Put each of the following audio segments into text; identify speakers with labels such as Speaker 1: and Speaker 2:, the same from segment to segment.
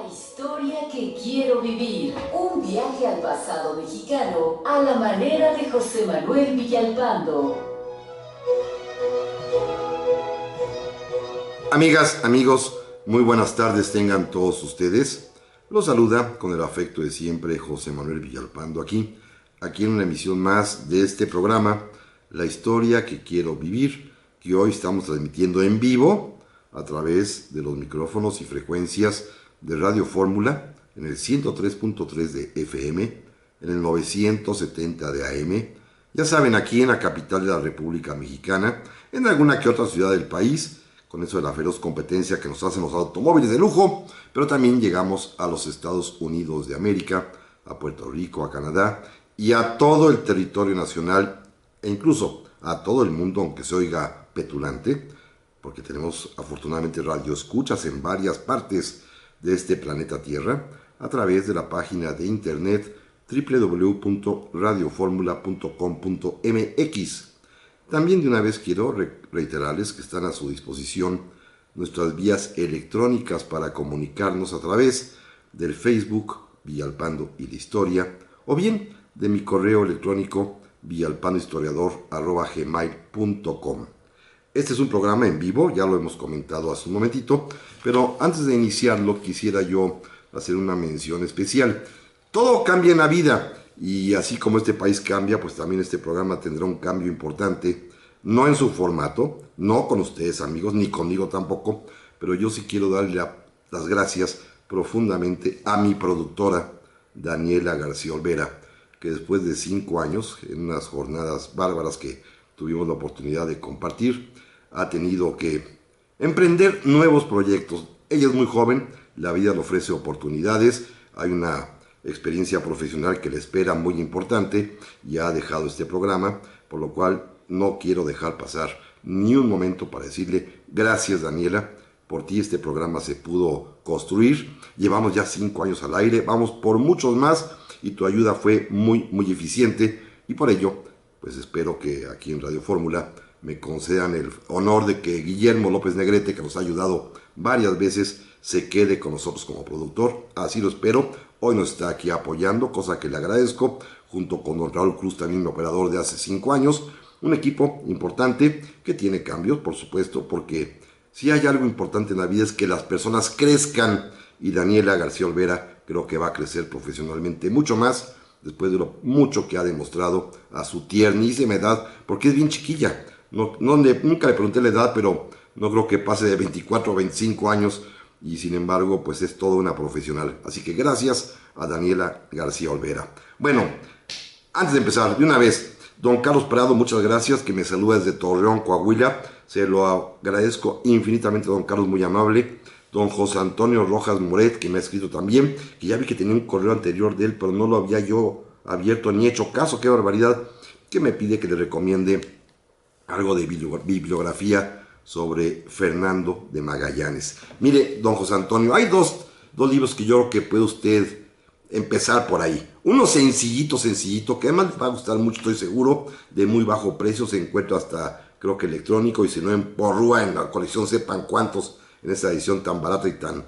Speaker 1: historia que quiero vivir. Un viaje al pasado mexicano a la manera de José Manuel Villalpando.
Speaker 2: Amigas, amigos, muy buenas tardes tengan todos ustedes. Los saluda con el afecto de siempre José Manuel Villalpando aquí en una emisión más de este programa, La historia que quiero vivir, que hoy estamos transmitiendo en vivo a través de los micrófonos y frecuencias de Radio Fórmula en el 103.3 de FM, en el 970 de AM, ya saben, aquí en la capital de la República Mexicana, en alguna que otra ciudad del país, con eso de la feroz competencia que nos hacen los automóviles de lujo, pero también llegamos a los Estados Unidos de América, a Puerto Rico, a Canadá y a todo el territorio nacional e incluso a todo el mundo, aunque se oiga petulante, porque tenemos afortunadamente radioescuchas en varias partes de este planeta Tierra, a través de la página de internet www.radioformula.com.mx. También de una vez quiero reiterarles que están a su disposición nuestras vías electrónicas para comunicarnos a través del Facebook Villalpando y la Historia, o bien de mi correo electrónico villalpandohistoriador@gmail.com. Este es un programa en vivo, ya lo hemos comentado hace un momentito, pero antes de iniciarlo quisiera yo hacer una mención especial. Todo cambia en la vida. Y así como este país cambia, pues también este programa tendrá un cambio importante, no en su formato, no con ustedes amigos, ni conmigo tampoco, pero yo sí quiero darle las gracias profundamente a mi productora, Daniela García Olvera, que después de 5 años, en unas jornadas bárbaras que tuvimos la oportunidad de compartir, ha tenido que emprender nuevos proyectos. Ella es muy joven, la vida le ofrece oportunidades, hay una experiencia profesional que le espera muy importante y ha dejado este programa, por lo cual no quiero dejar pasar ni un momento para decirle gracias, Daniela, por ti este programa se pudo construir, llevamos ya 5 años al aire, vamos por muchos más y tu ayuda fue muy eficiente y por ello pues espero que aquí en Radio Fórmula me concedan el honor de que Guillermo López Negrete, que nos ha ayudado varias veces, se quede con nosotros como productor, así lo espero. Hoy nos está aquí apoyando, cosa que le agradezco, junto con don Raúl Cruz, también mi operador de hace 5 años, un equipo importante que tiene cambios, por supuesto, porque si hay algo importante en la vida es que las personas crezcan, y Daniela García Olvera creo que va a crecer profesionalmente mucho más, después de lo mucho que ha demostrado a su tiernísima edad, porque es bien chiquilla. Nunca le pregunté la edad, pero no creo que pase de 24 o 25 años, y sin embargo pues es toda una profesional. Así que gracias a Daniela García Olvera. Bueno, antes de empezar, de una vez, don Carlos Prado, muchas gracias, que me saluda desde Torreón, Coahuila, se lo agradezco infinitamente, don Carlos, muy amable. Don José Antonio Rojas Moret, que me ha escrito también, que ya vi que tenía un correo anterior de él, pero no lo había yo abierto ni hecho caso, qué barbaridad, que me pide que le recomiende algo de bibliografía sobre Fernando de Magallanes. Mire, don José Antonio, hay dos libros que yo creo que puede usted empezar por ahí. Uno sencillito, que además le va a gustar mucho, estoy seguro, de muy bajo precio, se encuentra hasta, creo que electrónico, y si no en porrúa, en la colección sepan cuántos, en esa edición tan barata y tan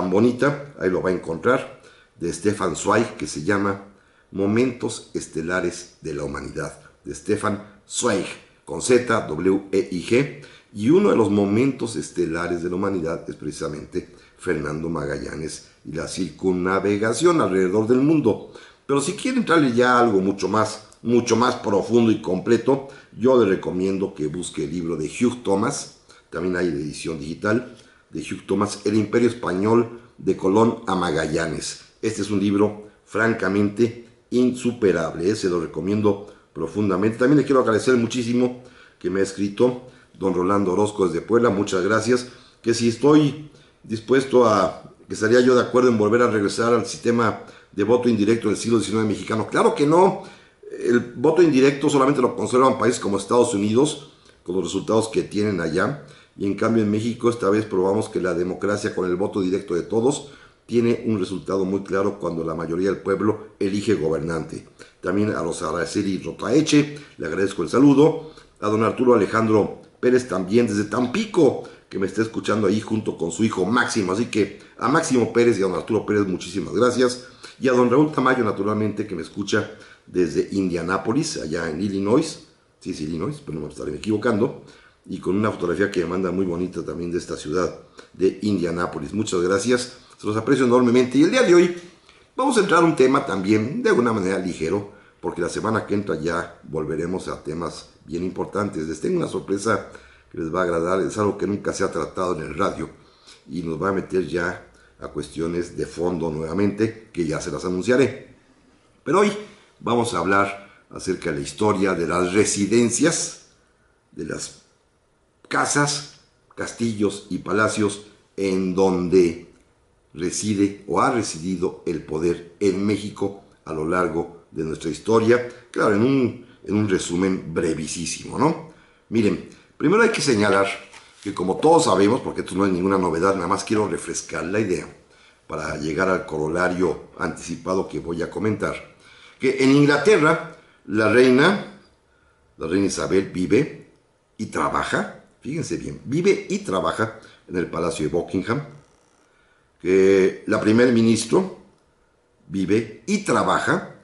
Speaker 2: bonita, ahí lo va a encontrar, de Stefan Zweig, que se llama Momentos Estelares de la Humanidad, de Stefan Zweig, con Z, W-E-I-G, y uno de los momentos estelares de la humanidad es precisamente Fernando Magallanes y la circunnavegación alrededor del mundo. Pero si quiere entrarle ya a algo mucho más profundo y completo, yo le recomiendo que busque el libro de Hugh Thomas, también hay de edición digital, de Hugh Thomas, El Imperio Español de Colón a Magallanes. Este es un libro francamente insuperable, se lo recomiendo profundamente. También le quiero agradecer muchísimo que me ha escrito don Rolando Orozco desde Puebla, muchas gracias, que si estoy dispuesto que estaría yo de acuerdo en volver a regresar al sistema de voto indirecto del siglo XIX mexicano. Claro que no, el voto indirecto solamente lo conservan países como Estados Unidos, con los resultados que tienen allá, y en cambio en México esta vez probamos que la democracia con el voto directo de todos tiene un resultado muy claro cuando la mayoría del pueblo elige gobernante. También a los Araceli Rotaeche le agradezco el saludo, a don Arturo Alejandro Pérez también desde Tampico, que me está escuchando ahí junto con su hijo Máximo. Así que a Máximo Pérez y a don Arturo Pérez, muchísimas gracias. Y a don Raúl Tamayo, naturalmente, que me escucha desde Indianápolis, allá en Illinois. Sí, es Illinois, pero no me estaré equivocando. Y con una fotografía que me manda muy bonita también de esta ciudad de Indianápolis. Muchas gracias, se los aprecio enormemente. Y el día de hoy vamos a entrar a un tema también de alguna manera ligero, porque la semana que entra ya volveremos a temas bien importantes. Les tengo una sorpresa que les va a agradar, es algo que nunca se ha tratado en el radio y nos va a meter ya a cuestiones de fondo nuevamente, que ya se las anunciaré. Pero hoy vamos a hablar acerca de la historia de las residencias, de las casas, castillos y palacios en donde reside o ha residido el poder en México a lo largo de nuestra historia. Claro, en un resumen brevísimo, ¿no? Miren, primero hay que señalar que, como todos sabemos, porque esto no es ninguna novedad, nada más quiero refrescar la idea para llegar al corolario anticipado que voy a comentar, que en Inglaterra la reina Isabel vive y trabaja, fíjense bien, vive y trabaja en el Palacio de Buckingham, que la primer ministro vive y trabaja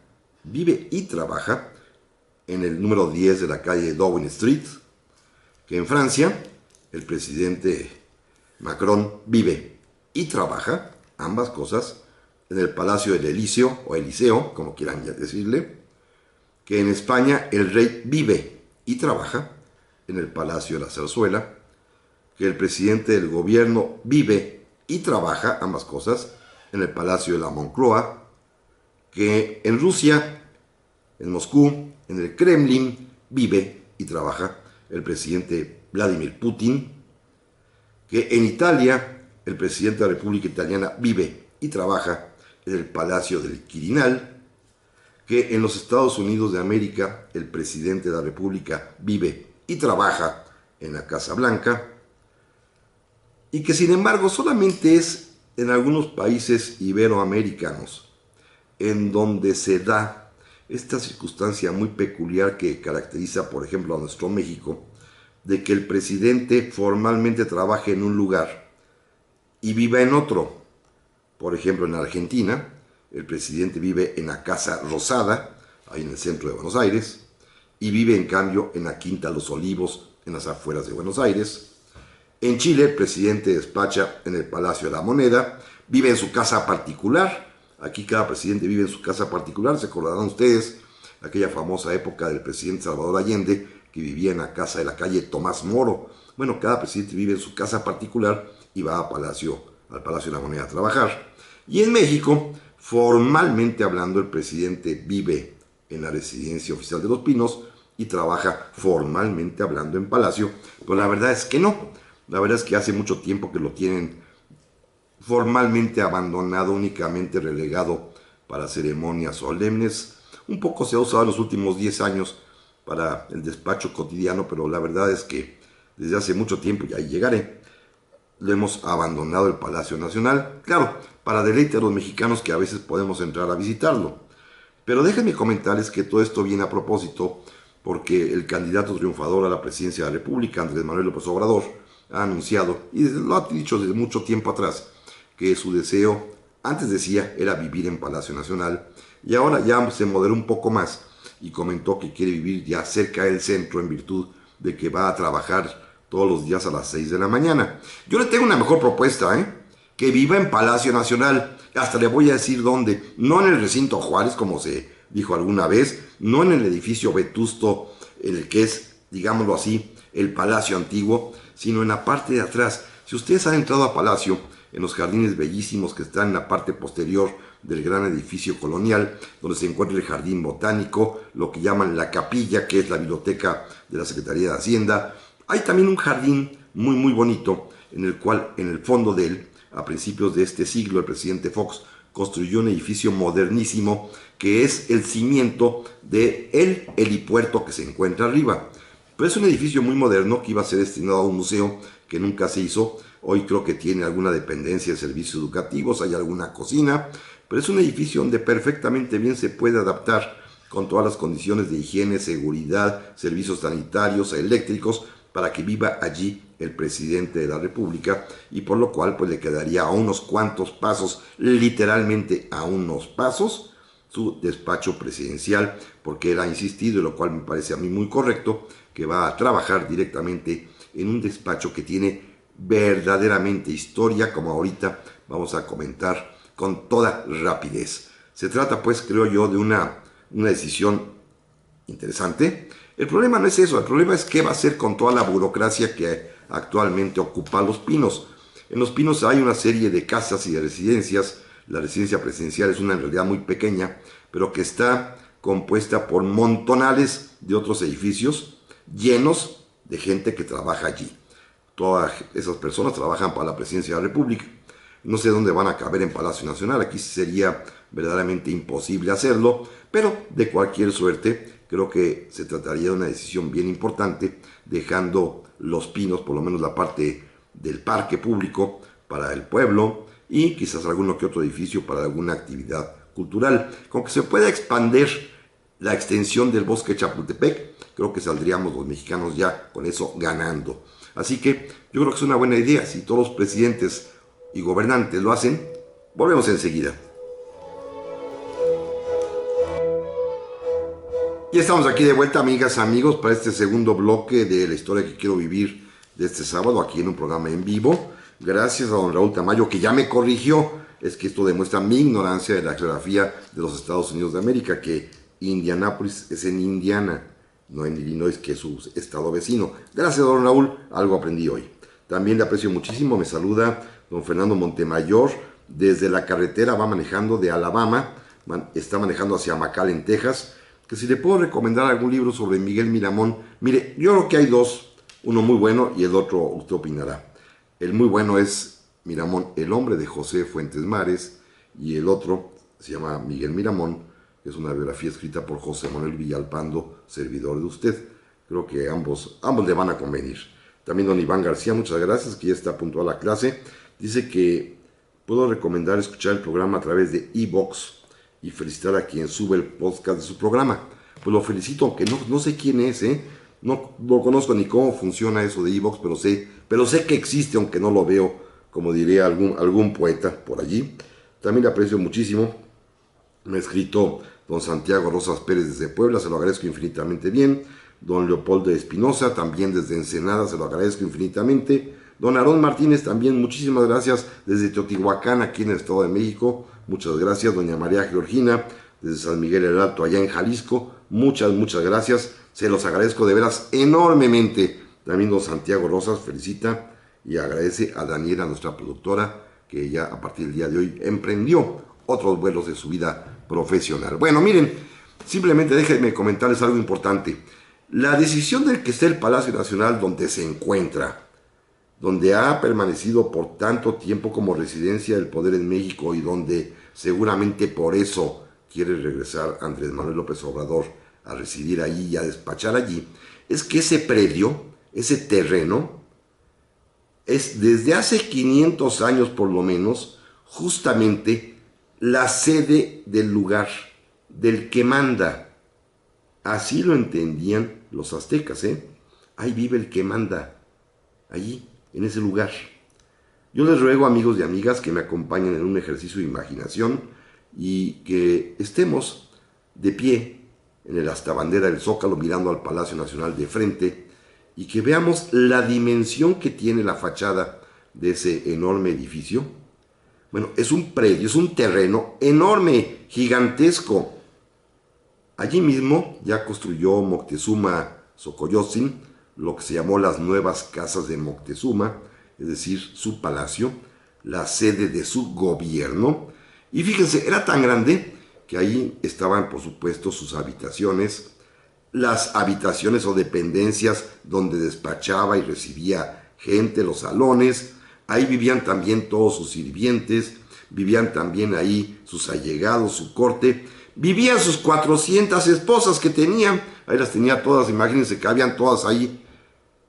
Speaker 2: en el número 10 de la calle Downing Street, que en Francia el presidente Macron vive y trabaja, ambas cosas, en el Palacio del Elíseo, o Eliseo, como quieran ya decirle, que en España el rey vive y trabaja en el Palacio de la Zarzuela, que el presidente del gobierno vive y trabaja, ambas cosas, en el Palacio de la Moncloa, que en Rusia, en Moscú, en el Kremlin, vive y trabaja el presidente Vladimir Putin, que en Italia el presidente de la República Italiana vive y trabaja en el Palacio del Quirinal, que en los Estados Unidos de América el presidente de la República vive y trabaja en la Casa Blanca, y que sin embargo solamente es en algunos países iberoamericanos en donde se da esta circunstancia muy peculiar que caracteriza, por ejemplo, a nuestro México, de que el presidente formalmente trabaje en un lugar y viva en otro. Por ejemplo, en Argentina, el presidente vive en la Casa Rosada, ahí en el centro de Buenos Aires, y vive en cambio en la Quinta Los Olivos, en las afueras de Buenos Aires. En Chile, el presidente despacha en el Palacio de la Moneda, vive en su casa particular. Aquí cada presidente vive en su casa particular. Se acordarán ustedes aquella famosa época del presidente Salvador Allende, que vivía en la casa de la calle Tomás Moro. Bueno, cada presidente vive en su casa particular y va al Palacio de la Moneda a trabajar. Y en México, formalmente hablando, el presidente vive en la residencia oficial de Los Pinos y trabaja formalmente hablando en Palacio, pero la verdad es que no. La verdad es que hace mucho tiempo que lo tienen formalmente abandonado, únicamente relegado para ceremonias solemnes. Un poco se ha usado en los últimos 10 años para el despacho cotidiano, pero la verdad es que desde hace mucho tiempo, y ahí llegaré, lo hemos abandonado el Palacio Nacional. Claro, para deleite a los mexicanos que a veces podemos entrar a visitarlo. Pero déjenme comentarles que todo esto viene a propósito porque el candidato triunfador a la presidencia de la República, Andrés Manuel López Obrador, ha anunciado, y lo ha dicho desde mucho tiempo atrás, que su deseo, antes decía, era vivir en Palacio Nacional, y ahora ya se moderó un poco más y comentó que quiere vivir ya cerca del centro en virtud de que va a trabajar todos los días a las 6 de la mañana. Yo le tengo una mejor propuesta, que viva en Palacio Nacional. Hasta le voy a decir dónde. No en el recinto Juárez, como se dijo alguna vez, no en el edificio vetusto, el que es, digámoslo así, el Palacio Antiguo, sino en la parte de atrás. Si ustedes han entrado a Palacio, en los jardines bellísimos que están en la parte posterior del gran edificio colonial, donde se encuentra el jardín botánico, lo que llaman la capilla, que es la biblioteca de la Secretaría de Hacienda, hay también un jardín muy muy bonito, en el cual, en el fondo de él, a principios de este siglo, el presidente Fox construyó un edificio modernísimo que es el cimiento del helipuerto que se encuentra arriba. Pero es un edificio muy moderno que iba a ser destinado a un museo que nunca se hizo. Hoy creo que tiene alguna dependencia de servicios educativos, hay alguna cocina, pero es un edificio donde perfectamente bien se puede adaptar con todas las condiciones de higiene, seguridad, servicios sanitarios, eléctricos, para que viva allí el presidente de la República, y por lo cual pues le quedaría a unos cuantos pasos, literalmente a unos pasos, su despacho presidencial, porque él ha insistido, y lo cual me parece a mí muy correcto, que va a trabajar directamente en un despacho que tiene verdaderamente historia, como ahorita vamos a comentar con toda rapidez. Se trata, pues, creo yo, de una decisión interesante. El problema no es eso, el problema es qué va a hacer con toda la burocracia que actualmente ocupa Los Pinos. En Los Pinos hay una serie de casas y de residencias. La residencia presidencial es una en realidad muy pequeña, pero que está compuesta por montonales de otros edificios llenos de gente que trabaja allí. Todas esas personas trabajan para la presidencia de la República. No sé dónde van a caber en Palacio Nacional, aquí sería verdaderamente imposible hacerlo, pero de cualquier suerte creo que se trataría de una decisión bien importante, dejando Los Pinos, por lo menos la parte del parque público, para el pueblo, y quizás alguno que otro edificio para alguna actividad cultural. Con que se pueda expandir la extensión del bosque Chapultepec, creo que saldríamos los mexicanos ya con eso ganando. Así que yo creo que es una buena idea. Si todos los presidentes y gobernantes lo hacen, volvemos enseguida. Y estamos aquí de vuelta, amigas, amigos, para este segundo bloque de la historia que quiero vivir de este sábado, aquí en un programa en vivo. Gracias a don Raúl Tamayo, que ya me corrigió. Es que esto demuestra mi ignorancia de la geografía de los Estados Unidos de América, que Indianápolis es en Indiana, no en Illinois, que es su estado vecino. Gracias, don Raúl, algo aprendí hoy. También le aprecio muchísimo, me saluda don Fernando Montemayor, desde la carretera va manejando de Alabama, está manejando hacia McAllen, Texas, que si le puedo recomendar algún libro sobre Miguel Miramón. Mire, yo creo que hay dos, uno muy bueno y el otro usted opinará. El muy bueno es Miramón, el hombre de José Fuentes Mares, y el otro se llama Miguel Miramón, que es una biografía escrita por José Manuel Villalpando, servidor de usted. Creo que ambos le van a convenir. También don Iván García, muchas gracias, que ya está puntual a la clase. Dice que puedo recomendar escuchar el programa a través de iVoox y felicitar a quien sube el podcast de su programa. Pues lo felicito, aunque no sé quién es, no conozco ni cómo funciona eso de iVoox, pero sé que existe, aunque no lo veo, como diría algún poeta por allí. También le aprecio muchísimo. Me ha escrito don Santiago Rosas Pérez desde Puebla, se lo agradezco infinitamente bien. Don Leopoldo Espinosa, también desde Ensenada, se lo agradezco infinitamente. Don Aarón Martínez, también muchísimas gracias desde Teotihuacán, aquí en el Estado de México. Muchas gracias. Doña María Georgina, desde San Miguel el Alto, allá en Jalisco. Muchas gracias. Se los agradezco de veras enormemente. También don Santiago Rosas felicita y agradece a Daniela, nuestra productora, que ya a partir del día de hoy emprendió otros vuelos de su vida profesional. Bueno, miren, simplemente déjenme comentarles algo importante. La decisión del que esté el Palacio Nacional donde se encuentra, donde ha permanecido por tanto tiempo como residencia del poder en México y donde seguramente por eso quiere regresar Andrés Manuel López Obrador a residir allí y a despachar allí, es que ese predio, ese terreno, es desde hace 500 años por lo menos, justamente la sede del lugar, del que manda. Así lo entendían los aztecas, Ahí vive el que manda, allí, en ese lugar. Yo les ruego, amigos y amigas, que me acompañen en un ejercicio de imaginación y que estemos de pie en el astabandera del Zócalo mirando al Palacio Nacional de frente y que veamos la dimensión que tiene la fachada de ese enorme edificio. Bueno, es un predio, es un terreno enorme, gigantesco. Allí mismo ya construyó Moctezuma Xocoyotzin lo que se llamó las nuevas casas de Moctezuma, es decir, su palacio, la sede de su gobierno. Y fíjense, era tan grande que ahí estaban, por supuesto, sus habitaciones, las habitaciones o dependencias donde despachaba y recibía gente, los salones. Ahí vivían también todos sus sirvientes, vivían también ahí sus allegados, su corte. Vivían sus 400 esposas que tenían, ahí las tenía todas, imagínense que habían todas ahí.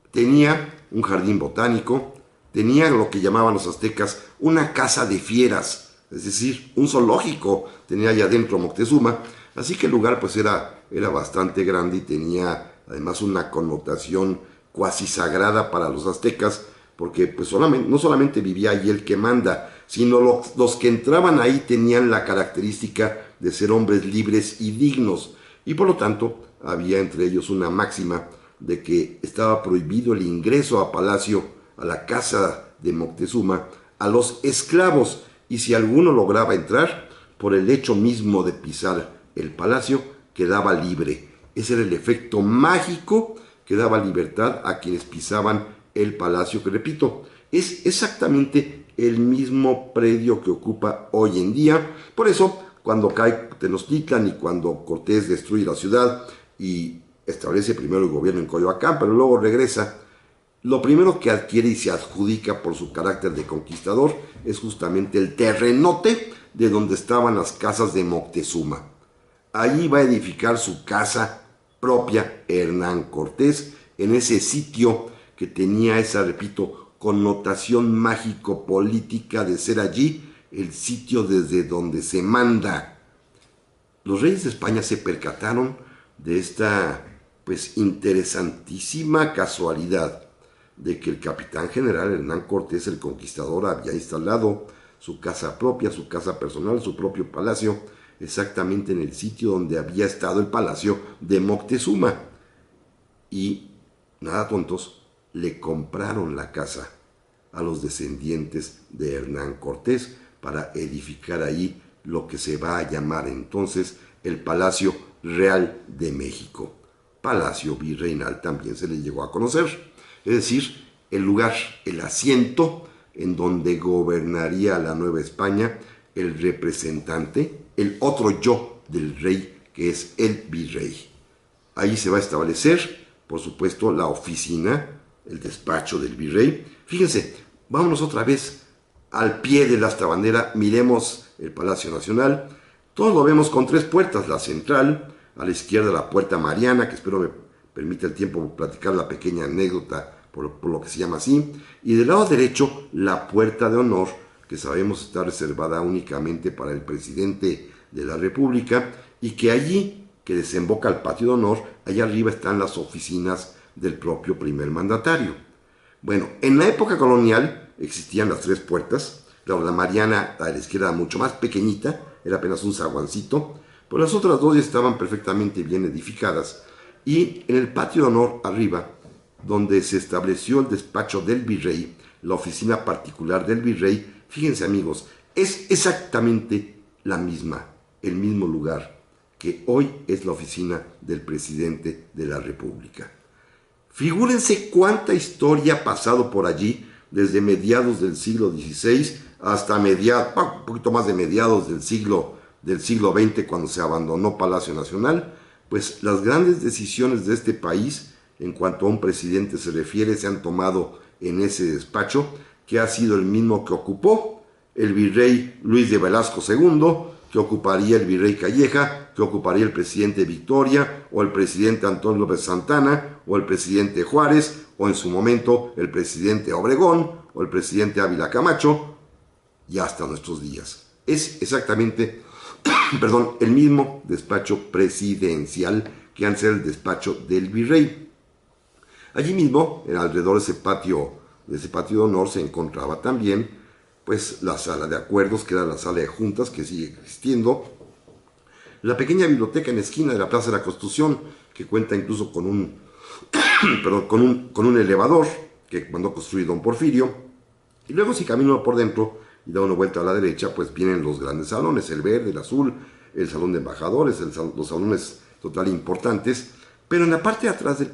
Speaker 2: Tenía un jardín botánico, tenía lo que llamaban los aztecas una casa de fieras, es decir, un zoológico tenía allá adentro Moctezuma, así que el lugar pues era bastante grande y tenía además una connotación cuasi sagrada para los aztecas, porque pues no solamente vivía ahí el que manda, sino los que entraban ahí tenían la característica de ser hombres libres y dignos, y por lo tanto había entre ellos una máxima de que estaba prohibido el ingreso a palacio, a la casa de Moctezuma, a los esclavos, y si alguno lograba entrar, por el hecho mismo de pisar el palacio, quedaba libre. Ese era el efecto mágico que daba libertad a quienes pisaban el palacio, que repito, es exactamente el mismo predio que ocupa hoy en día. Por eso, cuando cae Tenochtitlan y cuando Cortés destruye la ciudad y establece primero el gobierno en Coyoacán, pero luego regresa, lo primero que adquiere y se adjudica por su carácter de conquistador es justamente el terrenote de donde estaban las casas de Moctezuma. Allí va a edificar su casa propia Hernán Cortés, en ese sitio que tenía esa, repito, connotación mágico-política de ser allí el sitio desde donde se manda. Los reyes de España se percataron de esta, pues, interesantísima casualidad de que el capitán general Hernán Cortés, el conquistador, había instalado su casa propia, su casa personal, su propio palacio, exactamente en el sitio donde había estado el palacio de Moctezuma. Y, nada tontos, le compraron la casa a los descendientes de Hernán Cortés para edificar ahí lo que se va a llamar entonces el Palacio Real de México. Palacio Virreinal también se le llegó a conocer, es decir, el lugar, el asiento en donde gobernaría la Nueva España el representante, el otro yo del rey, que es el virrey. Ahí se va a establecer, por supuesto, la oficina, el despacho del virrey. Fíjense, vámonos otra vez al pie de la asta bandera, miremos el Palacio Nacional. Todos lo vemos con tres puertas: la central, a la izquierda la puerta Mariana, que espero me permita el tiempo platicar la pequeña anécdota por lo que se llama así, y del lado derecho la puerta de honor, que sabemos está reservada únicamente para el presidente de la República, y que allí, que desemboca al patio de honor, allá arriba están las oficinas del propio primer mandatario. Bueno, en la época colonial existían las tres puertas. La Mariana, a la izquierda, mucho más pequeñita, era apenas un zaguancito, pero las otras dos ya estaban perfectamente bien edificadas. Y en el patio de honor arriba, donde se estableció el despacho del virrey, la oficina particular del virrey, fíjense amigos, es exactamente la misma, el mismo lugar que hoy es la oficina del presidente de la República. Figúrense cuánta historia ha pasado por allí desde mediados del siglo XVI hasta un poquito más de mediados del siglo XX, cuando se abandonó Palacio Nacional. Pues las grandes decisiones de este país en cuanto a un presidente se refiere se han tomado en ese despacho, que ha sido el mismo que ocupó el virrey Luis de Velasco II, que ocuparía el virrey Calleja, que ocuparía el presidente Victoria, o el presidente Antonio López Santana, o el presidente Juárez, o en su momento el presidente Obregón, o el presidente Ávila Camacho, y hasta nuestros días. Es exactamente el mismo despacho presidencial que antes era el despacho del virrey. Allí mismo, alrededor de ese patio de honor, se encontraba también pues la sala de acuerdos, que era la sala de juntas, que sigue existiendo, la pequeña biblioteca en la esquina de la Plaza de la Constitución, que cuenta incluso con un elevador que mandó construir don Porfirio, y luego si camino por dentro y da una vuelta a la derecha, pues vienen los grandes salones, el verde, el azul, el salón de embajadores, los salones total importantes. Pero en la parte de atrás del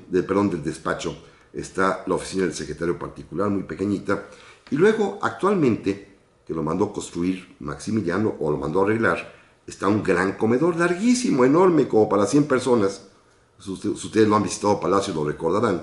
Speaker 2: del despacho, está la oficina del secretario particular, muy pequeñita. Y luego, actualmente, que lo mandó construir Maximiliano, o lo mandó arreglar, está un gran comedor, larguísimo, enorme, como para 100 personas. Si ustedes lo han visitado Palacio, lo recordarán.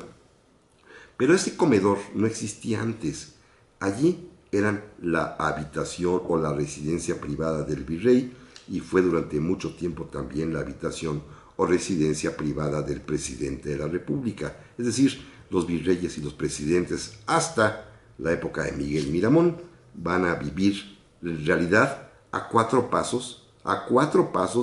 Speaker 2: Pero ese comedor no existía antes. Allí eran la habitación o la residencia privada del virrey, y fue durante mucho tiempo también la habitación o residencia privada del presidente de la República. Es decir, los virreyes y los presidentes hasta la época de Miguel Miramón van a vivir en realidad a cuatro pasos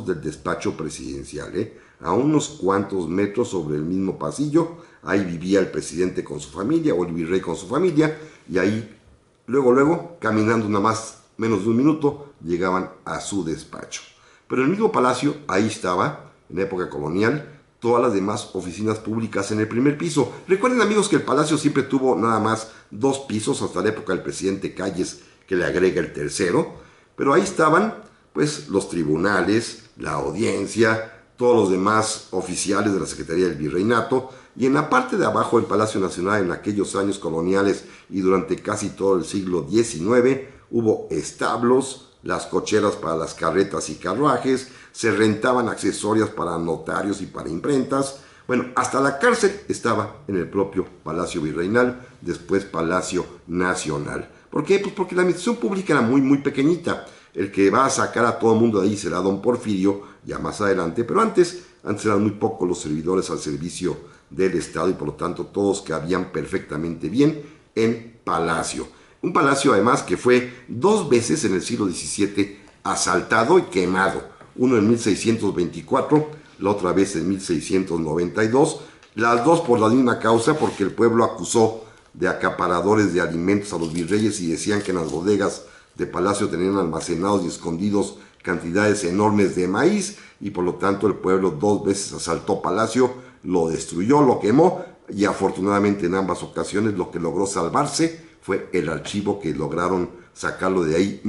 Speaker 2: del despacho presidencial, a unos cuantos metros sobre el mismo pasillo. Ahí vivía el presidente con su familia o el virrey con su familia, y ahí luego, caminando nada más menos de un minuto, llegaban a su despacho. Pero en el mismo palacio, ahí estaba, en época colonial, todas las demás oficinas públicas en el primer piso. Recuerden, amigos, que el palacio siempre tuvo nada más 2 pisos hasta la época del presidente Calles, que le agrega el tercero. Pero ahí estaban, pues, los tribunales, la audiencia, todos los demás oficiales de la Secretaría del Virreinato, y en la parte de abajo del Palacio Nacional, en aquellos años coloniales y durante casi todo el siglo XIX, hubo establos, las cocheras para las carretas y carruajes, se rentaban accesorios para notarios y para imprentas. Bueno, hasta la cárcel estaba en el propio Palacio Virreinal, después Palacio Nacional. ¿Por qué? Pues porque la administración pública era muy pequeñita. El que va a sacar a todo el mundo de ahí será don Porfirio, ya más adelante, pero antes eran muy pocos los servidores al servicio del Estado, y por lo tanto todos cabían perfectamente bien en Palacio. Un palacio además que fue 2 veces en el siglo XVII asaltado y quemado. Uno en 1624, la otra vez en 1692. Las dos por la misma causa, porque el pueblo acusó de acaparadores de alimentos a los virreyes y decían que en las bodegas de Palacio tenían almacenados y escondidos cantidades enormes de maíz, y por lo tanto el pueblo 2 veces asaltó Palacio, lo destruyó, lo quemó, y afortunadamente en ambas ocasiones lo que logró salvarse fue el archivo, que lograron sacarlo de ahí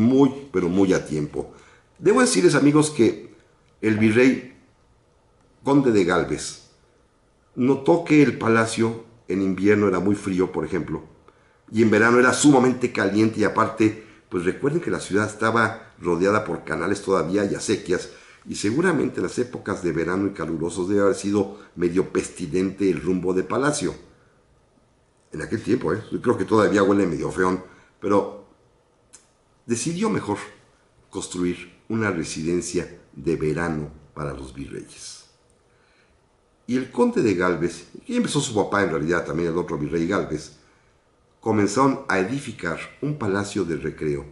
Speaker 2: pero muy a tiempo. Debo decirles, amigos, que el virrey Conde de Gálvez notó que el palacio en invierno era muy frío, por ejemplo, y en verano era sumamente caliente, y aparte, pues recuerden que la ciudad estaba rodeada por canales todavía y acequias, y seguramente en las épocas de verano y calurosos debe haber sido medio pestilente el rumbo de Palacio. En aquel tiempo, yo creo que todavía huele medio feón, pero decidió mejor construir una residencia de verano para los virreyes. Y el conde de Gálvez, y empezó su papá en realidad, también el otro virrey Gálvez, comenzaron a edificar un palacio de recreo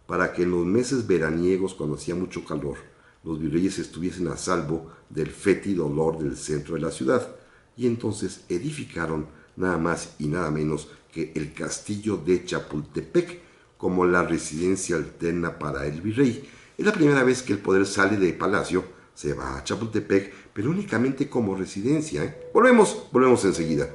Speaker 2: para que en los meses veraniegos, cuando hacía mucho calor, los virreyes estuviesen a salvo del fétido olor del centro de la ciudad. Y entonces edificaron nada más y nada menos que el castillo de Chapultepec como la residencia alterna para el virrey. Es la primera vez que el poder sale de Palacio, se va a Chapultepec, pero únicamente como residencia. Volvemos enseguida.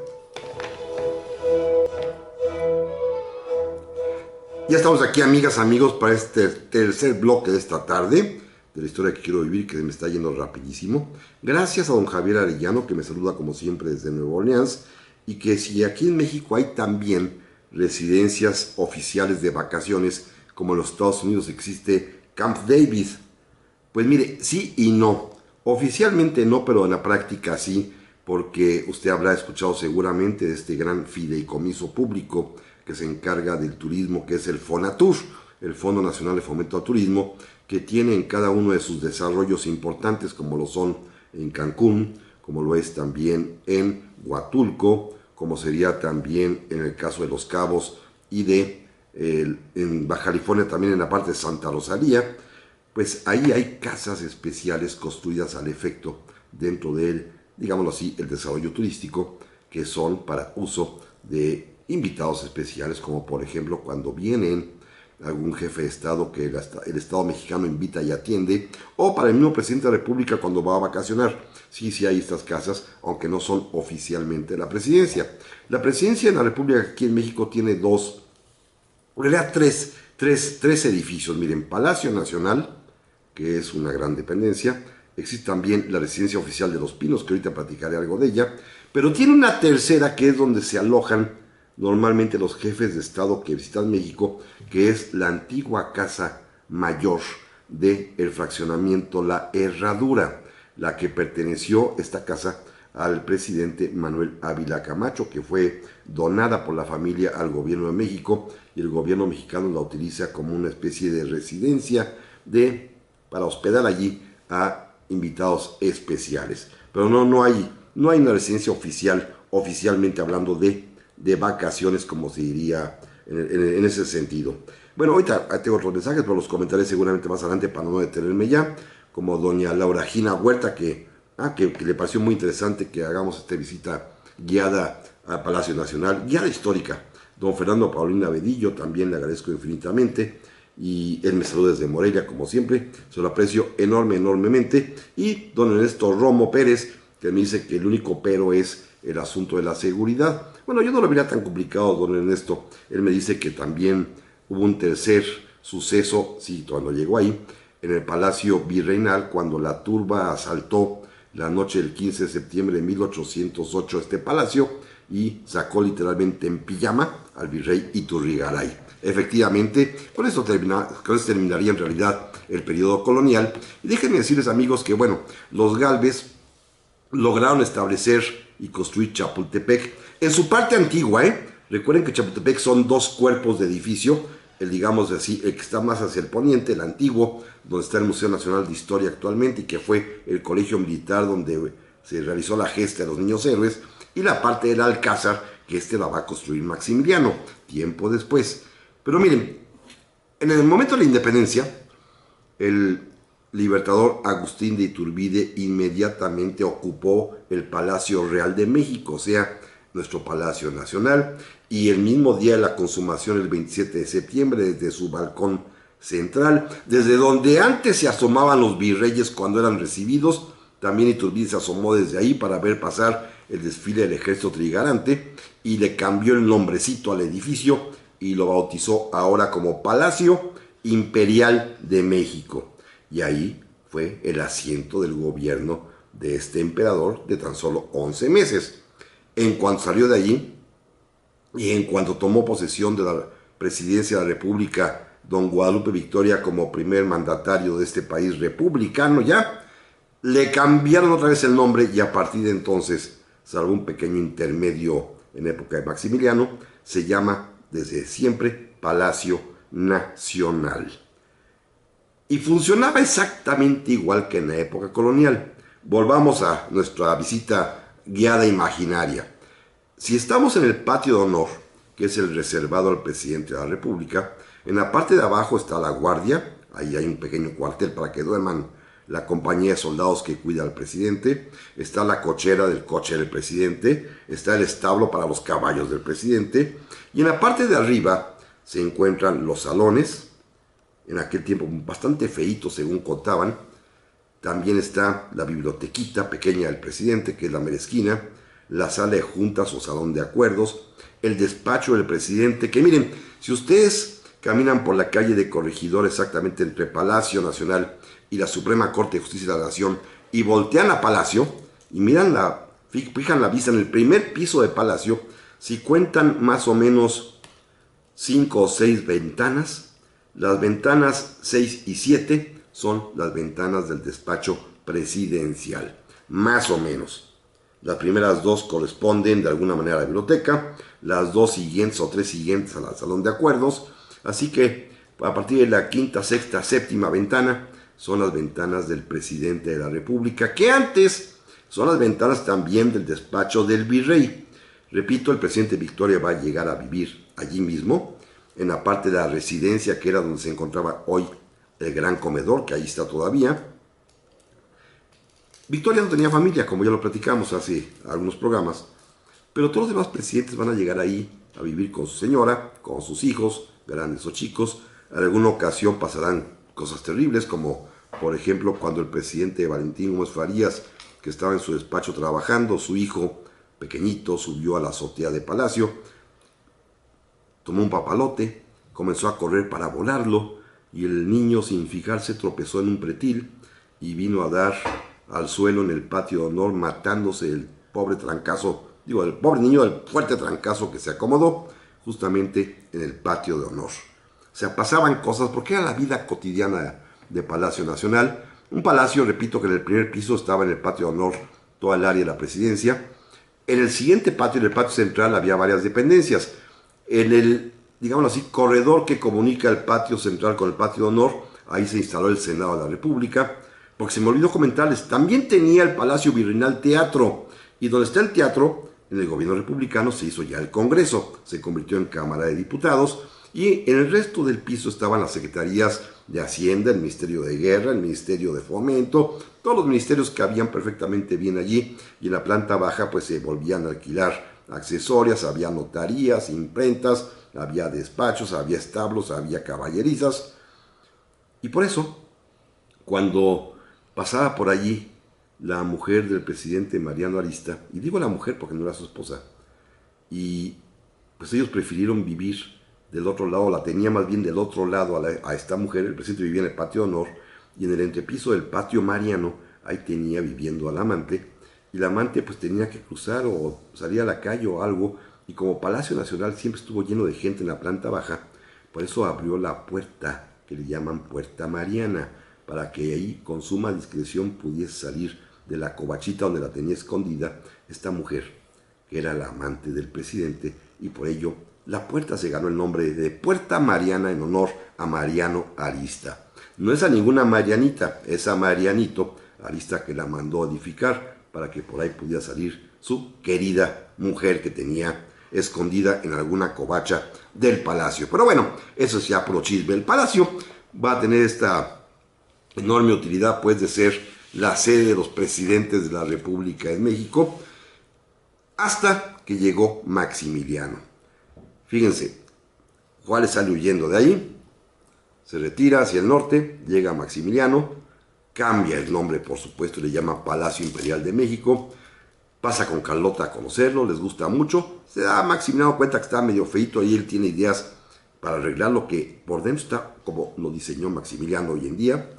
Speaker 2: Ya estamos aquí, amigas, amigos, para este tercer bloque de esta tarde, de la historia que quiero vivir, que me está yendo rapidísimo. Gracias a don Javier Arellano, que me saluda como siempre desde Nueva Orleans, y que si aquí en México hay también residencias oficiales de vacaciones, como en los Estados Unidos existe Camp David, pues mire, sí y no. Oficialmente no, pero en la práctica sí, porque usted habrá escuchado seguramente de este gran fideicomiso público que se encarga del turismo, que es el FONATUR, el Fondo Nacional de Fomento al Turismo, que tiene en cada uno de sus desarrollos importantes, como lo son en Cancún, como lo es también en Huatulco, como sería también en el caso de Los Cabos y en Baja California también en la parte de Santa Rosalía. Pues ahí hay casas especiales construidas al efecto dentro del, digámoslo así, el desarrollo turístico, que son para uso de invitados especiales, como por ejemplo cuando vienen algún jefe de Estado que el Estado mexicano invita y atiende, o para el mismo presidente de la República cuando va a vacacionar. Sí hay estas casas, aunque no son oficialmente la presidencia. La presidencia de la República aquí en México tiene tres edificios. Miren, Palacio Nacional, que es una gran dependencia. Existe también la residencia oficial de Los Pinos, que ahorita platicaré algo de ella. Pero tiene una tercera, que es donde se alojan normalmente los jefes de Estado que visitan México, que es la antigua Casa Mayor del fraccionamiento La Herradura, la que perteneció esta casa al presidente Manuel Ávila Camacho, que fue donada por la familia al gobierno de México, y el gobierno mexicano la utiliza como una especie de residencia para hospedar allí a invitados especiales. Pero no hay una residencia oficialmente hablando de vacaciones, como se diría en ese sentido. Bueno, ahorita tengo otros mensajes, pero los comentaré seguramente más adelante para no detenerme ya, como doña Laura Gina Huerta, que que le pareció muy interesante que hagamos esta visita guiada al Palacio Nacional, guiada histórica. Don Fernando Paulina Bedillo, también le agradezco infinitamente, y él me saluda desde Morelia, como siempre, se lo aprecio enormemente. Y don Ernesto Romo Pérez, que me dice que el único pero es el asunto de la seguridad. Bueno, yo no lo vería tan complicado, don Ernesto. Él me dice que también hubo un tercer suceso, sí, cuando llegó ahí, en el Palacio Virreinal, cuando la turba asaltó la noche del 15 de septiembre de 1808 este palacio y sacó literalmente en pijama al virrey Iturrigaray. Efectivamente, con eso terminaría en realidad el periodo colonial. Y déjenme decirles, amigos, que bueno, los Gálvez lograron establecer y construir Chapultepec en su parte antigua, Recuerden que Chapultepec son dos cuerpos de edificio, el digamos así, el que está más hacia el poniente, el antiguo, donde está el Museo Nacional de Historia actualmente y que fue el colegio militar donde se realizó la gesta de los niños héroes, y la parte del Alcázar, que la va a construir Maximiliano, tiempo después. Pero miren, en el momento de la independencia, el libertador Agustín de Iturbide inmediatamente ocupó el Palacio Real de México, o sea, nuestro Palacio Nacional, y el mismo día de la consumación, el 27 de septiembre, desde su balcón central, desde donde antes se asomaban los virreyes cuando eran recibidos, también Iturbide se asomó desde ahí para ver pasar el desfile del ejército trigarante y le cambió el nombrecito al edificio y lo bautizó ahora como Palacio Imperial de México. Y ahí fue el asiento del gobierno de este emperador de tan solo 11 meses. En cuanto salió de allí y en cuanto tomó posesión de la presidencia de la República, don Guadalupe Victoria como primer mandatario de este país republicano ya, le cambiaron otra vez el nombre y a partir de entonces, salvo un pequeño intermedio en época de Maximiliano, se llama desde siempre Palacio Nacional. Y funcionaba exactamente igual que en la época colonial. Volvamos a nuestra visita guiada imaginaria. Si estamos en el patio de honor, que es el reservado al presidente de la República, en la parte de abajo está la guardia, ahí hay un pequeño cuartel para que duerman la compañía de soldados que cuida al presidente, está la cochera del coche del presidente, está el establo para los caballos del presidente, y en la parte de arriba se encuentran los salones, en aquel tiempo bastante feitos según contaban. También está la bibliotequita pequeña del presidente, que es la mezquina, la sala de juntas o salón de acuerdos, el despacho del presidente, que miren, si ustedes caminan por la calle de Corregidor, exactamente entre Palacio Nacional y la Suprema Corte de Justicia de la Nación, y voltean a Palacio, y fijan la vista en el primer piso de Palacio, si cuentan más o menos 5 o 6 ventanas, las ventanas 6 y 7 son las ventanas del despacho presidencial, más o menos. Las primeras 2 corresponden de alguna manera a la biblioteca, las 2 siguientes o 3 siguientes al salón de acuerdos, así que a partir de la quinta, sexta, séptima ventana son las ventanas del presidente de la República, que antes son las ventanas también del despacho del virrey. Repito, el presidente Victoria va a llegar a vivir allí mismo, en la parte de la residencia que era donde se encontraba hoy el gran comedor, que ahí está todavía. Victoria no tenía familia, como ya lo platicamos hace algunos programas, pero todos los demás presidentes van a llegar ahí a vivir con su señora, con sus hijos, grandes o chicos. En alguna ocasión pasarán cosas terribles, como por ejemplo cuando el presidente Valentín Gómez Farías, que estaba en su despacho trabajando, su hijo pequeñito subió a la azotea de Palacio, tomó un papalote, comenzó a correr para volarlo, y el niño, sin fijarse, tropezó en un pretil y vino a dar al suelo en el patio de honor, matándose el pobre trancazo, el pobre niño del fuerte trancazo que se acomodó justamente en el patio de honor. O sea, pasaban cosas porque era la vida cotidiana de Palacio Nacional. Un palacio, repito, que en el primer piso estaba en el patio de honor toda el área de la presidencia. En el siguiente patio, en el patio central, había varias dependencias. En el, digámoslo así, corredor que comunica el patio central con el patio de honor, ahí se instaló el Senado de la República. Porque se me olvidó comentarles, también tenía el Palacio Virreinal teatro, y donde está el teatro, en el gobierno republicano se hizo ya el Congreso, se convirtió en Cámara de Diputados, Y en el resto del piso estaban las secretarías de Hacienda, el Ministerio de Guerra, el Ministerio de Fomento, todos los ministerios que habían perfectamente bien allí. Y en la planta baja pues se volvían a alquilar accesorias, había notarías, imprentas, había despachos, había establos, había caballerizas. Y por eso, cuando pasaba por allí la mujer del presidente Mariano Arista, y digo la mujer porque no era su esposa, y pues ellos prefirieron vivir del otro lado, la tenía más bien del otro lado a esta mujer. El presidente vivía en el patio de honor, y en el entrepiso del patio Mariano, ahí tenía viviendo al amante, y la amante pues tenía que cruzar o salir a la calle o algo, y como Palacio Nacional siempre estuvo lleno de gente en la planta baja, por eso abrió la puerta, que le llaman Puerta Mariana, para que ahí con suma discreción pudiese salir de la covachita donde la tenía escondida esta mujer, que era la amante del presidente, y por ello la puerta se ganó el nombre de Puerta Mariana en honor a Mariano Arista. No es a ninguna Marianita, es a Marianito Arista, que la mandó a edificar para que por ahí pudiera salir su querida mujer que tenía escondida en alguna covacha del palacio. Pero bueno, eso es ya puro chisme. El palacio va a tener esta enorme utilidad pues de ser la sede de los presidentes de la República de México, hasta que llegó Maximiliano. Fíjense, Juárez sale huyendo de ahí, se retira hacia el norte, llega Maximiliano, cambia el nombre por supuesto, le llama Palacio Imperial de México, pasa con Carlota a conocerlo, les gusta mucho, se da Maximiliano cuenta que está medio feito y él tiene ideas para arreglar lo que por dentro está como lo diseñó Maximiliano hoy en día.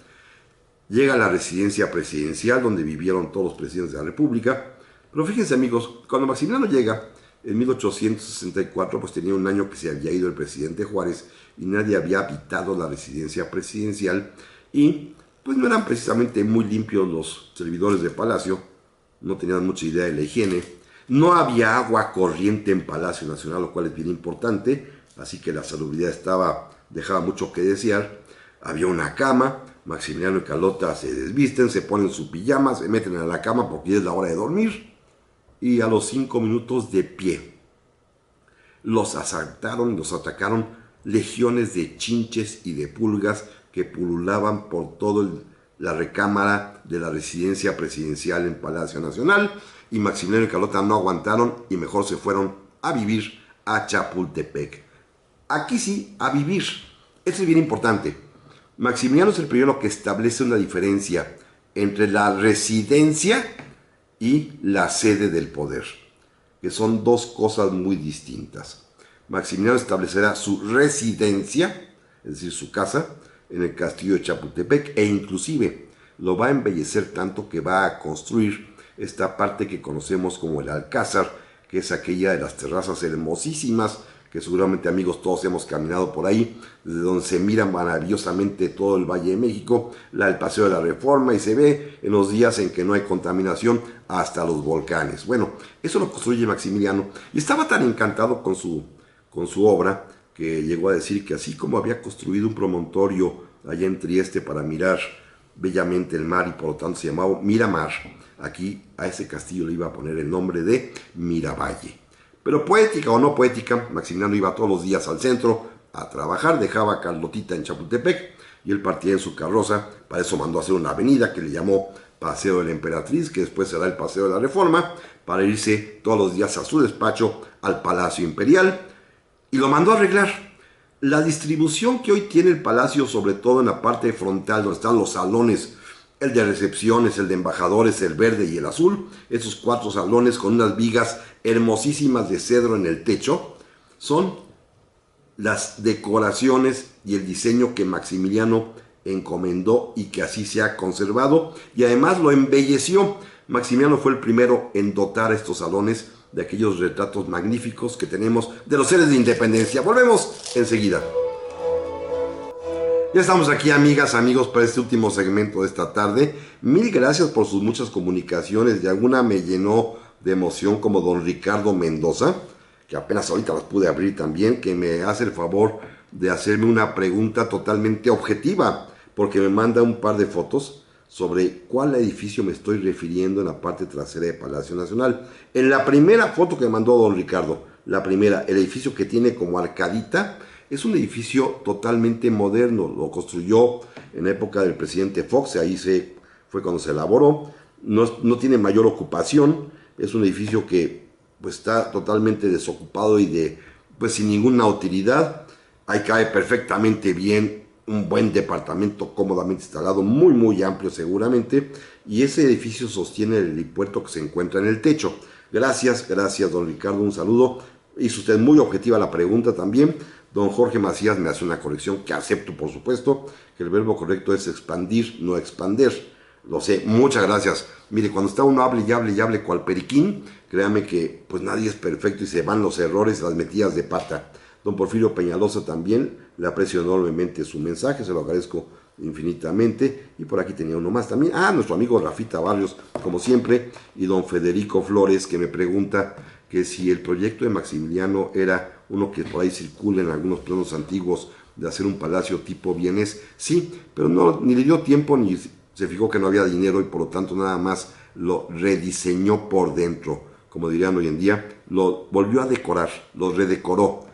Speaker 2: Llega a la residencia presidencial donde vivieron todos los presidentes de la República. Pero fíjense amigos, cuando Maximiliano llega en 1864, pues tenía un año que se había ido el presidente Juárez y nadie había habitado la residencia presidencial, y pues no eran precisamente muy limpios los servidores de Palacio, no tenían mucha idea de la higiene, no había agua corriente en Palacio Nacional, lo cual es bien importante, así que la salubridad dejaba mucho que desear. Había una cama, Maximiliano y Carlota se desvisten, se ponen su pijama, se meten a la cama porque ya es la hora de dormir, y a los 5 minutos de pie los asaltaron, los atacaron legiones de chinches y de pulgas que pululaban por toda la recámara de la residencia presidencial en Palacio Nacional, y Maximiliano y Carlota no aguantaron y mejor se fueron a vivir a Chapultepec. Aquí sí, a vivir. Esto es bien importante. Maximiliano es el primero que establece una diferencia entre la residencia y la sede del poder, que son dos cosas muy distintas. Maximiliano establecerá su residencia, es decir, su casa, en el castillo de Chapultepec, e inclusive lo va a embellecer tanto que va a construir esta parte que conocemos como el Alcázar, que es aquella de las terrazas hermosísimas, que seguramente amigos todos hemos caminado por ahí, desde donde se mira maravillosamente todo el Valle de México, el Paseo de la Reforma, y se ve en los días en que no hay contaminación hasta los volcanes. Bueno, eso lo construye Maximiliano, y estaba tan encantado con su obra que llegó a decir que así como había construido un promontorio allá en Trieste para mirar bellamente el mar, y por lo tanto se llamaba Miramar, aquí a ese castillo le iba a poner el nombre de Miravalle. Pero poética o no poética, Maximiliano iba todos los días al centro a trabajar, dejaba a Carlotita en Chapultepec y él partía en su carroza. Para eso mandó a hacer una avenida que le llamó Paseo de la Emperatriz, que después será el Paseo de la Reforma, para irse todos los días a su despacho al Palacio Imperial, y lo mandó a arreglar. La distribución que hoy tiene el palacio, sobre todo en la parte frontal donde están los salones, el de recepciones, el de embajadores, el verde y el azul, esos 4 salones con unas vigas hermosísimas de cedro en el techo, son las decoraciones y el diseño que Maximiliano encomendó y que así se ha conservado, y además lo embelleció. Maximiliano fue el primero en dotar estos salones de aquellos retratos magníficos que tenemos de los héroes de independencia. Volvemos enseguida. Ya estamos aquí, amigas, amigos, para este último segmento de esta tarde. Mil gracias por sus muchas comunicaciones, y alguna me llenó de emoción, como don Ricardo Mendoza, que apenas ahorita las pude abrir también, que me hace el favor de hacerme una pregunta totalmente objetiva, porque me manda un par de fotos sobre cuál edificio me estoy refiriendo en la parte trasera de Palacio Nacional. En la primera foto que mandó don Ricardo, la primera, el edificio que tiene como arcadita, Es un edificio totalmente moderno, lo construyó en la época del presidente Fox, fue cuando se elaboró, no tiene mayor ocupación, es un edificio que pues, está totalmente desocupado y pues sin ninguna utilidad. Ahí cabe perfectamente bien un buen departamento cómodamente instalado, muy muy amplio seguramente, y ese edificio sostiene el helipuerto que se encuentra en el techo. Gracias don Ricardo, un saludo. Hizo usted muy objetiva la pregunta también. Don Jorge Macías me hace una corrección que acepto, por supuesto, que el verbo correcto es expandir, no expander. Lo sé, muchas gracias. Mire, cuando está uno hable y hable cual periquín, créame que pues nadie es perfecto y se van los errores, las metidas de pata. Don Porfirio Peñalosa también, le aprecio enormemente su mensaje, se lo agradezco infinitamente. Y por aquí tenía uno más también. Nuestro amigo Rafita Barrios, como siempre. Y don Federico Flores, que me pregunta que si el proyecto de Maximiliano era uno que por ahí circula en algunos planos antiguos de hacer un palacio tipo vienés. Sí, pero no, ni le dio tiempo ni se fijó que no había dinero y por lo tanto nada más lo rediseñó por dentro, como dirían hoy en día, lo volvió a decorar, lo redecoró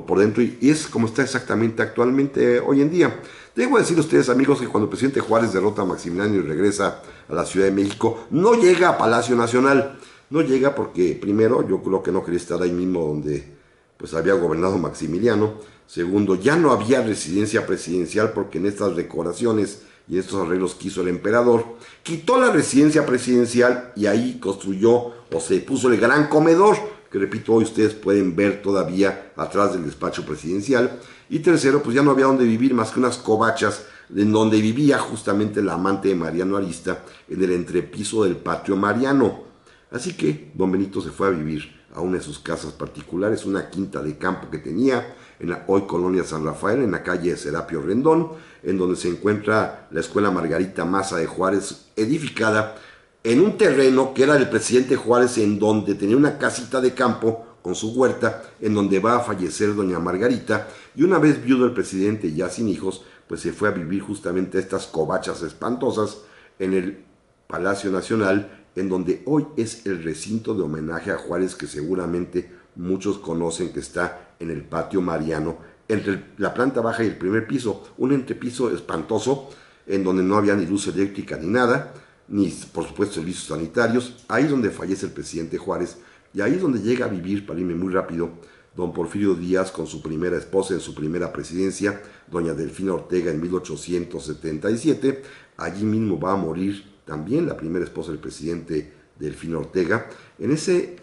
Speaker 2: por dentro y es como está exactamente actualmente hoy en día. Debo decir a ustedes, amigos, que cuando el presidente Juárez derrota a Maximiliano y regresa a la Ciudad de México, no llega a Palacio Nacional. No llega porque, primero, yo creo que no quería estar ahí mismo donde pues había gobernado Maximiliano. Segundo, ya no había residencia presidencial porque en estas decoraciones y estos arreglos que hizo el emperador, quitó la residencia presidencial y ahí construyó o se puso el gran comedor, que repito, hoy ustedes pueden ver todavía atrás del despacho presidencial. Y tercero, pues ya no había donde vivir más que unas covachas en donde vivía justamente la amante de Mariano Arista en el entrepiso del patio Mariano. Así que don Benito se fue a vivir a una de sus casas particulares, una quinta de campo que tenía en la hoy colonia San Rafael, en la calle Serapio Rendón, en donde se encuentra la escuela Margarita Maza de Juárez, edificada en un terreno que era del presidente Juárez, en donde tenía una casita de campo con su huerta, en donde va a fallecer doña Margarita, y una vez viudo el presidente ya sin hijos, pues se fue a vivir justamente a estas covachas espantosas en el Palacio Nacional, en donde hoy es el recinto de homenaje a Juárez que seguramente muchos conocen, que está en el patio Mariano, entre la planta baja y el primer piso, un entrepiso espantoso en donde no había ni luz eléctrica ni nada, ni por supuesto servicios sanitarios. Ahí es donde fallece el presidente Juárez y ahí es donde llega a vivir, para irme muy rápido, don Porfirio Díaz con su primera esposa en su primera presidencia, doña Delfina Ortega, en 1877. Allí mismo va a morir también la primera esposa del presidente Delfina Ortega, en ese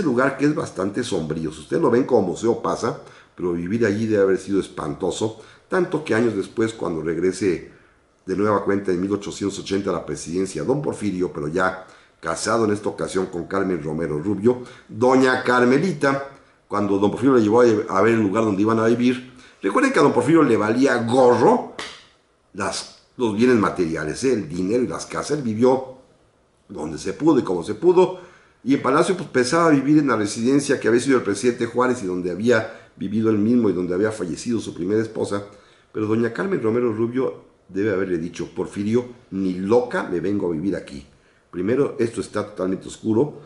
Speaker 2: lugar que es bastante sombrío. Si ustedes lo ven como museo pasa, pero vivir allí debe haber sido espantoso, tanto que años después, cuando regrese de nueva cuenta en 1880 a la presidencia don Porfirio, pero ya casado en esta ocasión con Carmen Romero Rubio, doña Carmelita, cuando don Porfirio le llevó a ver el lugar donde iban a vivir, recuerden que a don Porfirio le valía gorro los bienes materiales, el dinero y las casas. Él vivió donde se pudo y como se pudo, y en Palacio pues pensaba vivir en la residencia que había sido el presidente Juárez y donde había vivido él mismo y donde había fallecido su primera esposa. Pero doña Carmen Romero Rubio debe haberle dicho: Porfirio, ni loca me vengo a vivir aquí. Primero, esto está totalmente oscuro,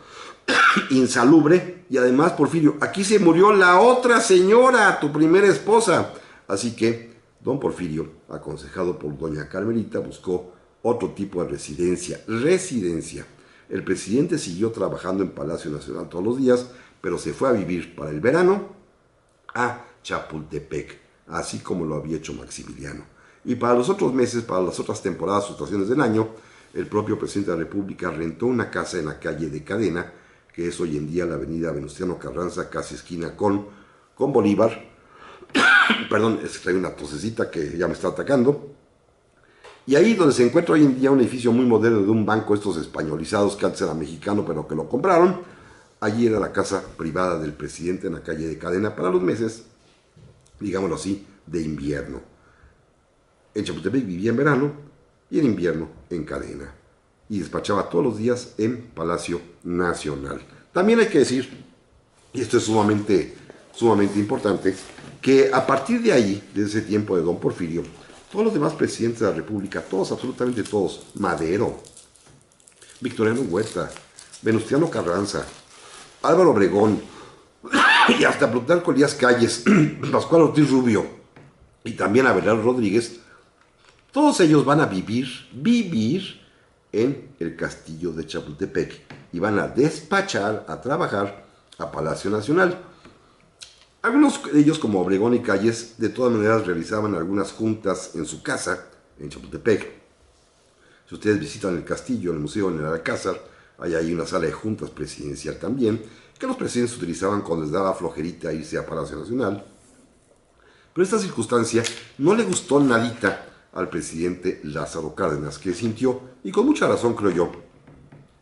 Speaker 2: insalubre, y además, Porfirio, aquí se murió la otra señora, tu primera esposa. Así que don Porfirio, aconsejado por doña Carmelita, buscó otro tipo de residencia. El presidente siguió trabajando en Palacio Nacional todos los días, pero se fue a vivir para el verano a Chapultepec, así como lo había hecho Maximiliano. Y para los otros meses, para las otras temporadas o estaciones del año, el propio presidente de la República rentó una casa en la calle de Cadena, que es hoy en día la avenida Venustiano Carranza, casi esquina con Bolívar. Perdón, es que traigo una tosecita que ya me está atacando. Y ahí donde se encuentra hoy en día un edificio muy moderno de un banco, estos españolizados, que antes era mexicano pero que lo compraron, allí era la casa privada del presidente en la calle de Cadena para los meses, digámoslo así, de invierno. En Chapultepec vivía en verano y en invierno en Cadena. Y despachaba todos los días en Palacio Nacional. También hay que decir, y esto es sumamente importante, que a partir de ahí, de ese tiempo de don Porfirio, todos los demás presidentes de la República, todos, absolutamente todos, Madero, Victoriano Huerta, Venustiano Carranza, Álvaro Obregón, y hasta Plutarco Elías Calles, Pascual Ortiz Rubio y también Abelardo Rodríguez, todos ellos van a vivir en el castillo de Chapultepec y van a despachar, a trabajar a Palacio Nacional. Algunos de ellos, como Obregón y Calles, de todas maneras realizaban algunas juntas en su casa, en Chapultepec. Si ustedes visitan el castillo, el museo en el Alcázar, hay ahí una sala de juntas presidencial también, que los presidentes utilizaban cuando les daba flojerita irse a Palacio Nacional. Pero esta circunstancia no le gustó nadita al presidente Lázaro Cárdenas, que sintió, y con mucha razón creo yo,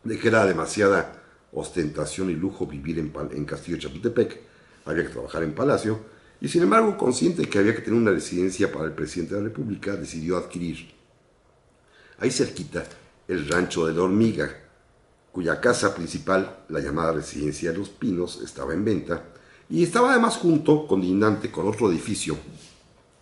Speaker 2: de que era demasiada ostentación y lujo vivir en Castillo de Chapultepec, había que trabajar en Palacio, y sin embargo, consciente de que había que tener una residencia para el presidente de la República, decidió adquirir ahí cerquita el Rancho de la Hormiga, cuya casa principal, la llamada Residencia de los Pinos, estaba en venta, y estaba además junto, colindante con otro edificio,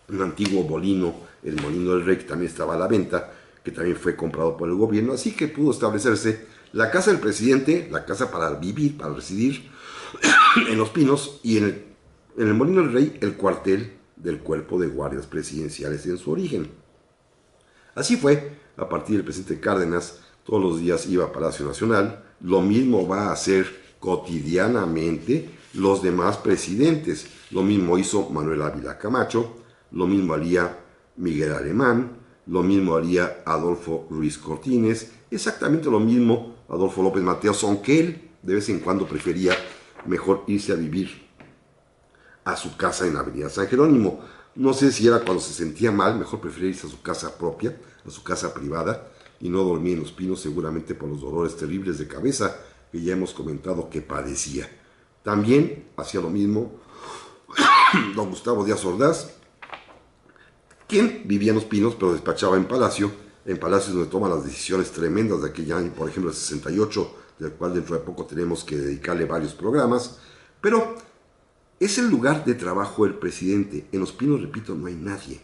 Speaker 2: un antiguo molino, el Molino del Rey, que también estaba a la venta, que también fue comprado por el gobierno, así que pudo establecerse la casa del presidente, la casa para vivir, para residir, en Los Pinos, y en el Molino del Rey, el cuartel del Cuerpo de Guardias Presidenciales en su origen. Así fue, a partir del presidente Cárdenas, todos los días iba a Palacio Nacional, lo mismo va a hacer cotidianamente los demás presidentes, lo mismo hizo Manuel Ávila Camacho, lo mismo haría Miguel Alemán, lo mismo haría Adolfo Ruiz Cortines, exactamente lo mismo Adolfo López Mateos, aunque él de vez en cuando prefería mejor irse a vivir a su casa en Avenida San Jerónimo. No sé si era cuando se sentía mal, mejor prefería irse a su casa propia, a su casa privada, y no dormir en Los Pinos, seguramente por los dolores terribles de cabeza que ya hemos comentado que padecía. También hacía lo mismo don Gustavo Díaz Ordaz, quien vivía en Los Pinos, pero despachaba en Palacio donde toma las decisiones tremendas de aquel año, por ejemplo el 68, del cual dentro de poco tenemos que dedicarle varios programas, pero es el lugar de trabajo del presidente. En Los Pinos, repito, no hay nadie.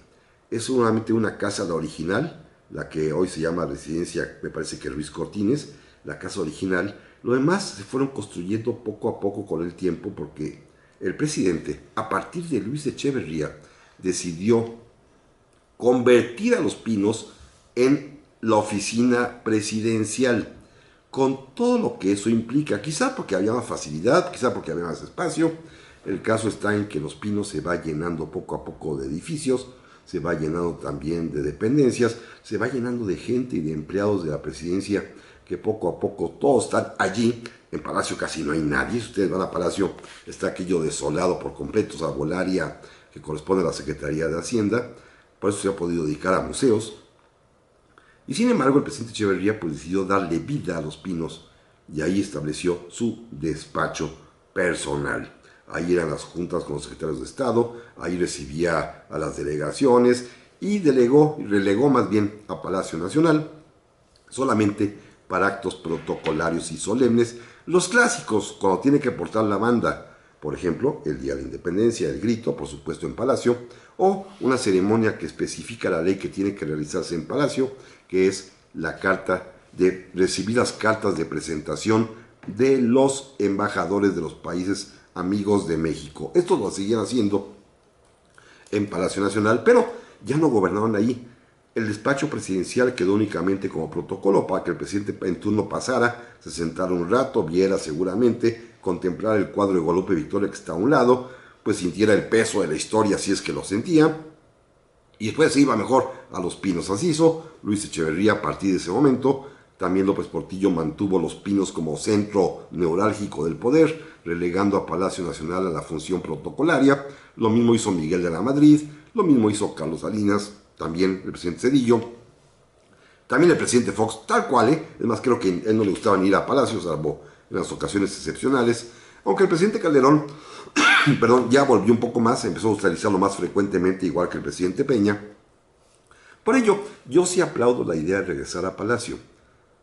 Speaker 2: Es solamente una casa, la original, la que hoy se llama residencia, me parece que Ruiz Cortines, la casa original. Lo demás se fueron construyendo poco a poco con el tiempo, porque el presidente, a partir de Luis Echeverría, decidió convertir a Los Pinos en la oficina presidencial, con todo lo que eso implica, quizá porque había más facilidad, quizá porque había más espacio. El caso está en que Los Pinos se va llenando poco a poco de edificios, se va llenando también de dependencias, se va llenando de gente y de empleados de la presidencia, que poco a poco todos están allí. En Palacio casi no hay nadie. Si ustedes van a Palacio, está aquello desolado por completo, salvo el área que corresponde a la Secretaría de Hacienda. Por eso se ha podido dedicar a museos. Y sin embargo, el presidente Echeverría pues decidió darle vida a Los Pinos y ahí estableció su despacho personal. Ahí eran las juntas con los secretarios de Estado, ahí recibía a las delegaciones y relegó más bien a Palacio Nacional solamente para actos protocolarios y solemnes, los clásicos, cuando tiene que portar la banda, por ejemplo, el Día de la Independencia, el grito, por supuesto en Palacio, o una ceremonia que especifica la ley que tiene que realizarse en Palacio, que es la carta de recibir las cartas de presentación de los embajadores de los países amigos de México. Esto lo seguían haciendo en Palacio Nacional, pero ya no gobernaban ahí. El despacho presidencial quedó únicamente como protocolo para que el presidente en turno pasara, se sentara un rato, viera seguramente, contemplara el cuadro de Guadalupe Victoria que está a un lado, pues sintiera el peso de la historia si es que lo sentía, y después se iba mejor a Los Pinos. Así hizo Luis Echeverría a partir de ese momento. También López Portillo mantuvo Los Pinos como centro neurálgico del poder, relegando a Palacio Nacional a la función protocolaria. Lo mismo hizo Miguel de la Madrid, lo mismo hizo Carlos Salinas, también el presidente Zedillo, también el presidente Fox, tal cual, Es más, creo que a él no le gustaba ni ir a Palacio, salvo en las ocasiones excepcionales, aunque el presidente Calderón, ya volvió un poco más, empezó a utilizarlo más frecuentemente, igual que el presidente Peña. Por ello, yo sí aplaudo la idea de regresar a Palacio.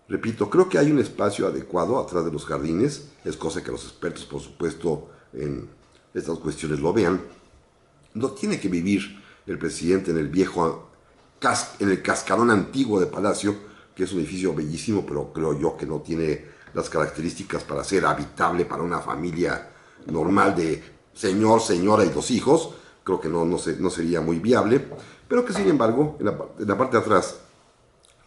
Speaker 2: Repito, creo que hay un espacio adecuado atrás de los jardines, es cosa que los expertos, por supuesto, en estas cuestiones lo vean. No tiene que vivir el presidente en el en el cascarón antiguo de Palacio, que es un edificio bellísimo, pero creo yo que no tiene las características para ser habitable para una familia normal de señor, señora y 2 hijos, creo que no sería muy viable, pero que sin embargo, en la parte de atrás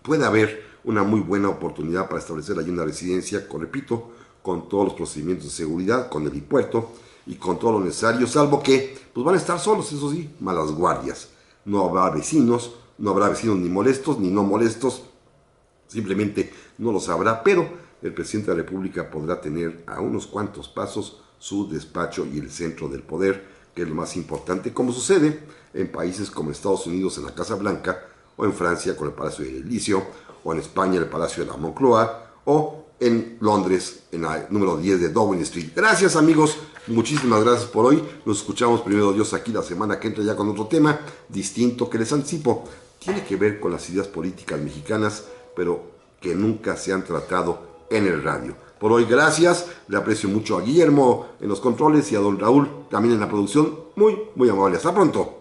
Speaker 2: puede haber una muy buena oportunidad para establecer allí una residencia, repito, con todos los procedimientos de seguridad, con el helipuerto y con todo lo necesario, salvo que pues van a estar solos, eso sí, malas guardias. No habrá vecinos ni molestos ni no molestos, simplemente no lo sabrá, pero el presidente de la República podrá tener a unos cuantos pasos su despacho y el centro del poder, que es lo más importante, como sucede en países como Estados Unidos en la Casa Blanca, o en Francia con el Palacio del Elíseo, o en España en el Palacio de la Moncloa, o en Londres en la número 10 de Downing Street. Gracias amigos, muchísimas gracias por hoy. Nos escuchamos primero Dios aquí la semana que entra ya con otro tema distinto que les anticipo. Tiene que ver con las ideas políticas mexicanas, pero que nunca se han tratado en el radio. Por hoy gracias, le aprecio mucho a Guillermo en los controles y a don Raúl también en la producción. Muy, muy amable. Hasta pronto.